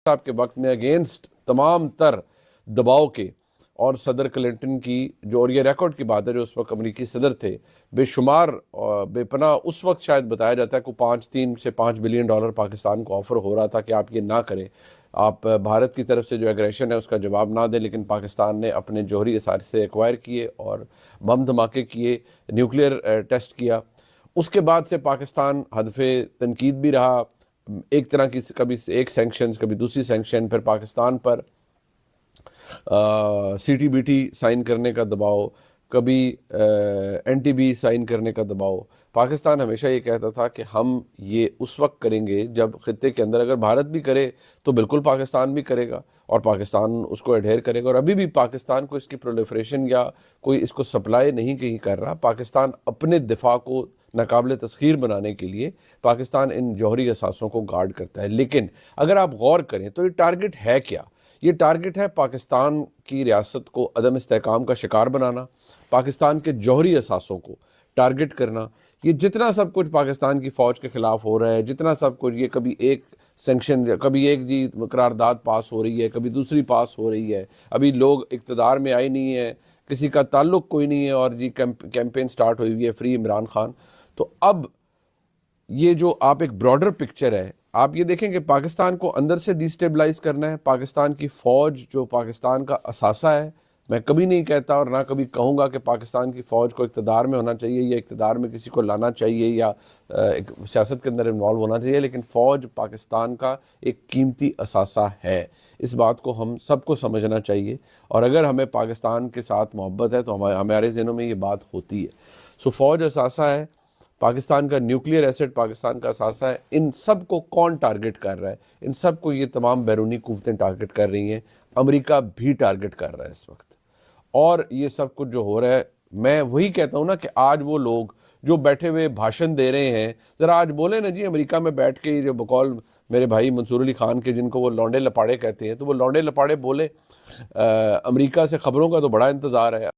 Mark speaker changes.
Speaker 1: صاحب کے وقت میں اگینسٹ تمام تر دباؤ کے اور صدر کلنٹن کی جو، اور یہ ریکارڈ کی بات ہے، جو اس وقت امریکی صدر تھے، بے شمار بے پناہ اس وقت شاید بتایا جاتا ہے کہ 3 سے 5 بلین ڈالر پاکستان کو آفر ہو رہا تھا کہ آپ یہ نہ کریں، آپ بھارت کی طرف سے جو ایگریشن ہے اس کا جواب نہ دیں، لیکن پاکستان نے اپنے جوہری اثاثے ایکوائر کیے اور بم دھماکے کیے، نیوکلیئر ٹیسٹ کیا۔ اس کے بعد سے پاکستان ہدف تنقید بھی رہا، ایک طرح کی کبھی ایک سینکشنز، کبھی دوسری سینکشن، پھر پاکستان پر C T B T sign کرنے کا دباؤ، کبھی این ٹی بی سائن کرنے کا دباؤ۔ پاکستان ہمیشہ یہ کہتا تھا کہ ہم یہ اس وقت کریں گے جب خطے کے اندر، اگر بھارت بھی کرے تو بالکل پاکستان بھی کرے گا اور پاکستان اس کو ایڈہیر کرے گا، اور ابھی بھی پاکستان کو اس کی پرولیفریشن یا کوئی اس کو سپلائی نہیں کہیں کر رہا۔ پاکستان اپنے دفاع کو ناقابل تسخیر بنانے کے لیے پاکستان ان جوہری اثاثوں کو گارڈ کرتا ہے، لیکن اگر آپ غور کریں تو یہ ٹارگٹ ہے کیا؟ یہ ٹارگٹ ہے پاکستان کی ریاست کو عدم استحکام کا شکار بنانا، پاکستان کے جوہری اثاثوں کو ٹارگٹ کرنا۔ یہ جتنا سب کچھ پاکستان کی فوج کے خلاف ہو رہا ہے، جتنا سب کچھ، یہ کبھی ایک سینکشن، کبھی ایک قرارداد پاس ہو رہی ہے، کبھی دوسری پاس ہو رہی ہے، ابھی لوگ اقتدار میں آئے نہیں ہیں، کسی کا تعلق کوئی نہیں ہے، اور کیمپین سٹارٹ ہوئی ہوئی ہے فری عمران خان۔ تو اب یہ جو آپ ایک براڈر پکچر ہے، آپ یہ دیکھیں کہ پاکستان کو اندر سے ڈیسٹیبلائز کرنا ہے۔ پاکستان کی فوج جو پاکستان کا اثاثہ ہے، میں کبھی نہیں کہتا اور نہ کبھی کہوں گا کہ پاکستان کی فوج کو اقتدار میں ہونا چاہیے یا اقتدار میں کسی کو لانا چاہیے یا سیاست کے اندر انوالو ہونا چاہیے، لیکن فوج پاکستان کا ایک قیمتی اثاثہ ہے۔ اس بات کو ہم سب کو سمجھنا چاہیے، اور اگر ہمیں پاکستان کے ساتھ محبت ہے تو ہمارے ذہنوں میں یہ بات ہوتی ہے۔ سو فوج اثاثہ ہے، پاکستان کا نیوکلیئر ایسٹ پاکستان کا اثاثہ ہے۔ ان سب کو کون ٹارگٹ کر رہا ہے؟ ان سب کو یہ تمام بیرونی قوتیں ٹارگٹ کر رہی ہیں، امریکہ بھی ٹارگٹ کر رہا ہے اس وقت۔ اور یہ سب کچھ جو ہو رہا ہے، میں وہی کہتا ہوں نا کہ آج وہ لوگ جو بیٹھے ہوئے بھاشن دے رہے ہیں، ذرا آج بولیں نا جی، امریکہ میں بیٹھ کے جو بقول میرے بھائی منصور علی خان کے، جن کو وہ لونڈے لپاڑے کہتے ہیں، تو وہ لونڈے لپاڑے بولے۔ امریکہ سے خبروں کا تو بڑا انتظار ہے۔